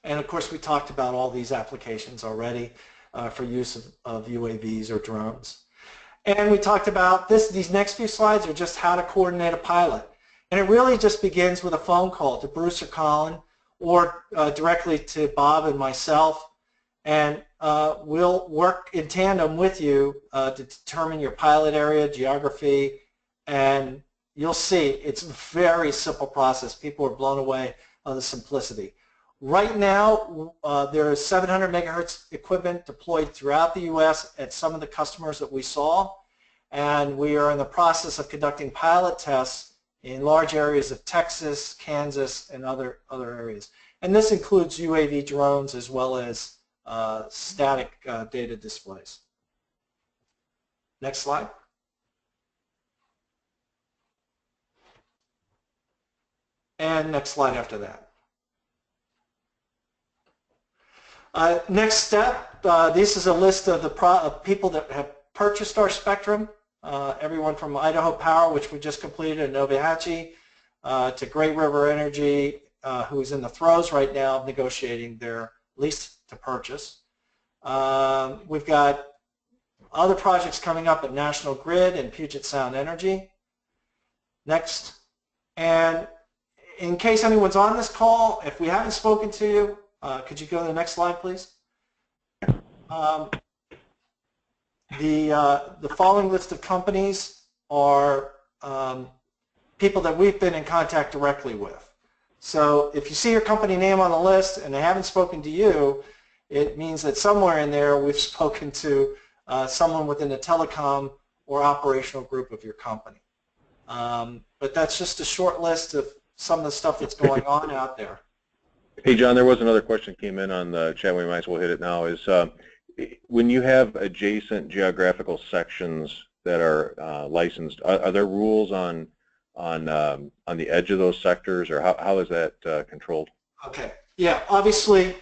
And of course, we talked about all these applications already for use of UAVs or drones. And we talked about this. These next few slides are just how to coordinate a pilot. And it really just begins with a phone call to Bruce or Colin, or directly to Bob and myself. And we'll work in tandem with you to determine your pilot area, geography, and you'll see it's a very simple process. People are blown away on the simplicity. Right now, there is 700 megahertz equipment deployed throughout the U.S. at some of the customers that we saw, and we are in the process of conducting pilot tests in large areas of Texas, Kansas, and other areas. And this includes UAV drones as well as static data displays. Next slide. And next slide after that. Next step, this is a list of the people that have purchased our spectrum. Everyone from Idaho Power, which we just completed in Novahatchee, to Great River Energy, who's in the throes right now of negotiating their lease to purchase. We've got other projects coming up at National Grid and Puget Sound Energy. Next. And in case anyone's on this call, if we haven't spoken to you, could you go to the next slide, please? The following list of companies are people that we've been in contact directly with. So if you see your company name on the list and they haven't spoken to you, it means that somewhere in there we've spoken to someone within the telecom or operational group of your company. But that's just a short list of some of the stuff that's going on out there. Hey, John, there was another question that came in on the chat. We might as well hit it now. Is when you have adjacent geographical sections that are licensed, are there rules on the edge of those sectors, or how is that controlled? Okay. Yeah. Obviously,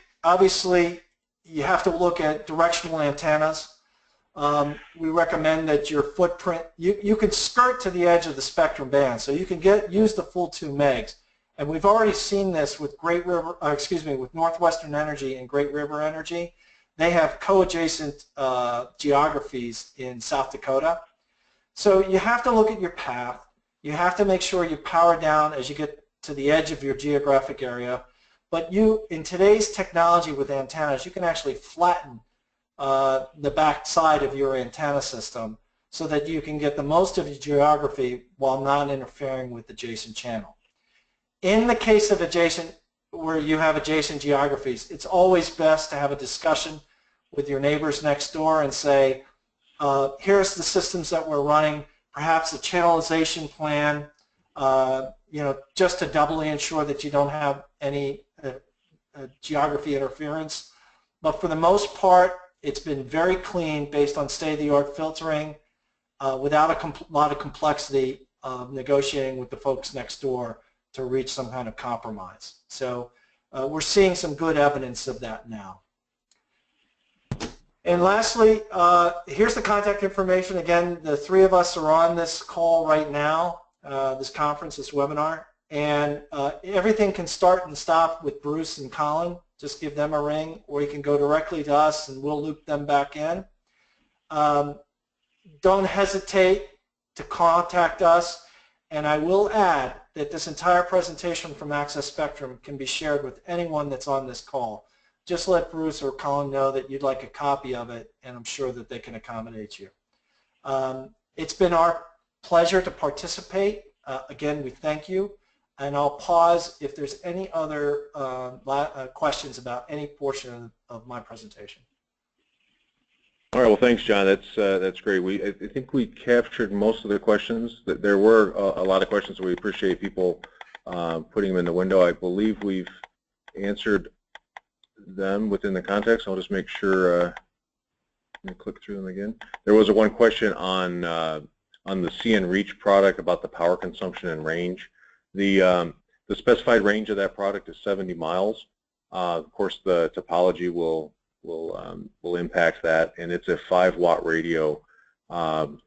you have to look at directional antennas. We recommend that your footprint, you can skirt to the edge of the spectrum band, so you can use the full 2 megs. And we've already seen this with with Northwestern Energy and Great River Energy. They have co-adjacent geographies in South Dakota. So you have to look at your path. You have to make sure you power down as you get to the edge of your geographic area. But in today's technology with antennas, you can actually flatten the back side of your antenna system so that you can get the most of your geography while not interfering with adjacent channel. In the case of where you have adjacent geographies, it's always best to have a discussion with your neighbors next door and say, here's the systems that we're running, perhaps a channelization plan, just to doubly ensure that you don't have any geography interference. But for the most part, it's been very clean based on state-of-the-art filtering without a lot of complexity, of negotiating with the folks next door to reach some kind of compromise. So we're seeing some good evidence of that now. And lastly, here's the contact information. Again, the three of us are on this call right now, this conference, this webinar, and everything can start and stop with Bruce and Colin. Just give them a ring, or you can go directly to us and we'll loop them back in. Don't hesitate to contact us, and I will add that this entire presentation from MHz Spectrum can be shared with anyone that's on this call. Just let Bruce or Colin know that you'd like a copy of it, and I'm sure that they can accommodate you. It's been our pleasure to participate. Again, we thank you, and I'll pause if there's any other questions about any portion of my presentation. All right. Well, thanks, John. That's great. I think we captured most of the questions. There were a lot of questions, so we appreciate people putting them in the window. I believe we've answered them within the context. I'll just make sure. Let me click through them again. There was one question on the cnReach product about the power consumption and range. The specified range of that product is 70 miles. Of course, the topology will impact that, and it's a 5-watt radio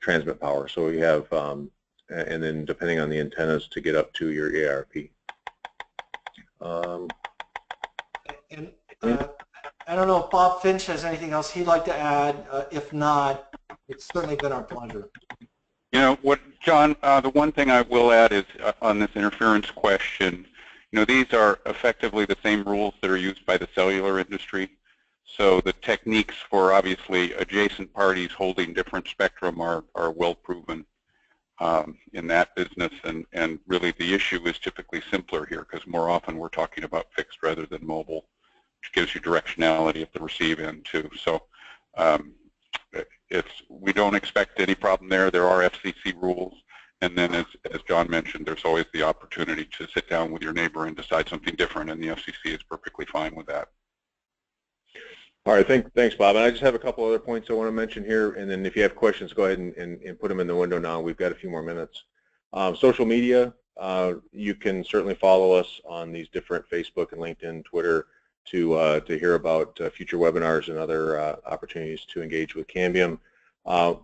transmit power. So we have, and then depending on the antennas, to get up to your ARP. I don't know if Bob Finch has anything else he'd like to add. If not, it's certainly been our pleasure. You know what, John, the one thing I will add is on this interference question, you know, these are effectively the same rules that are used by the cellular industry. So the techniques for obviously adjacent parties holding different spectrum are well proven in that business, and really the issue is typically simpler here because more often we're talking about fixed rather than mobile, which gives you directionality at the receive end too. So we don't expect any problem there. There are FCC rules, and then as John mentioned, there's always the opportunity to sit down with your neighbor and decide something different, and the FCC is perfectly fine with that. All right, thanks, Bob. And I just have a couple other points I want to mention here, and then if you have questions, go ahead and put them in the window now. We've got a few more minutes. Social media, you can certainly follow us on these different Facebook and LinkedIn, Twitter, to hear about future webinars and other opportunities to engage with Cambium.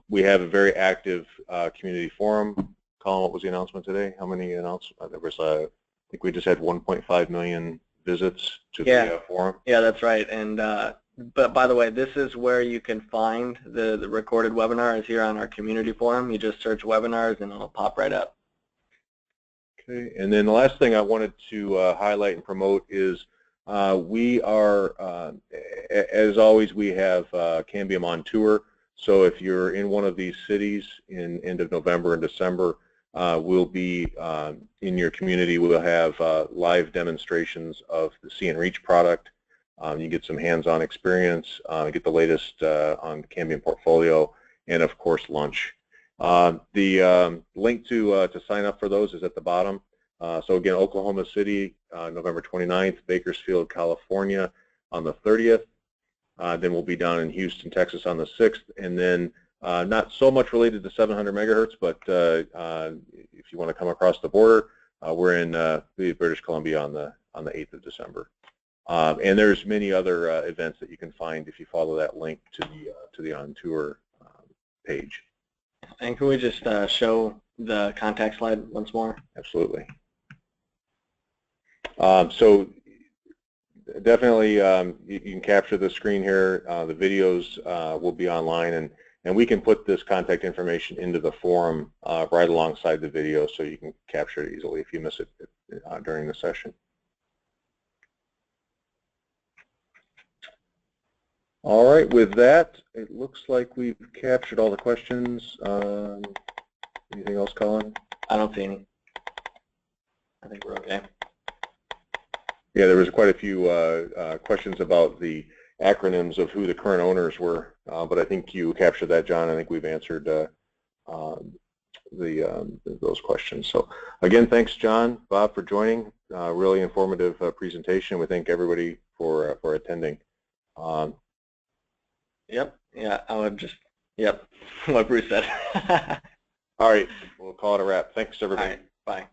We have a very active community forum. Colin, what was the announcement today? How many announcements? There was, I think we just had 1.5 million visits to the forum. Yeah, that's right. And but by the way, this is where you can find the recorded webinars here on our community forum. You just search webinars and it'll pop right up. Okay, and then the last thing I wanted to highlight and promote is we are, as always, we have Cambium on tour. So if you're in one of these cities in end of November and December, we'll be in your community. We'll have live demonstrations of the cnReach product. You get some hands-on experience, get the latest on the Cambium portfolio, and of course lunch. The link to sign up for those is at the bottom. So again, Oklahoma City, November 29th, Bakersfield, California on the 30th. Then we'll be down in Houston, Texas on the 6th, and then not so much related to 700 megahertz, but if you want to come across the border, we're in British Columbia on the 8th of December. And there's many other events that you can find if you follow that link to the on tour page. And can we just show the contact slide once more? Absolutely. So definitely you can capture the screen here. The videos will be online, and we can put this contact information into the forum right alongside the video, so you can capture it easily if you miss it during the session. All right, with that, it looks like we've captured all the questions. Anything else, Colin? I don't see any. I think we're okay. Yeah, there was quite a few questions about the acronyms of who the current owners were, but I think you captured that, John. I think we've answered those questions. So again, thanks, John, Bob, for joining. Really informative presentation. We thank everybody for attending. Yep. Yeah, I would just, yep, what Bruce said. All right, we'll call it a wrap. Thanks, All everybody. right, bye.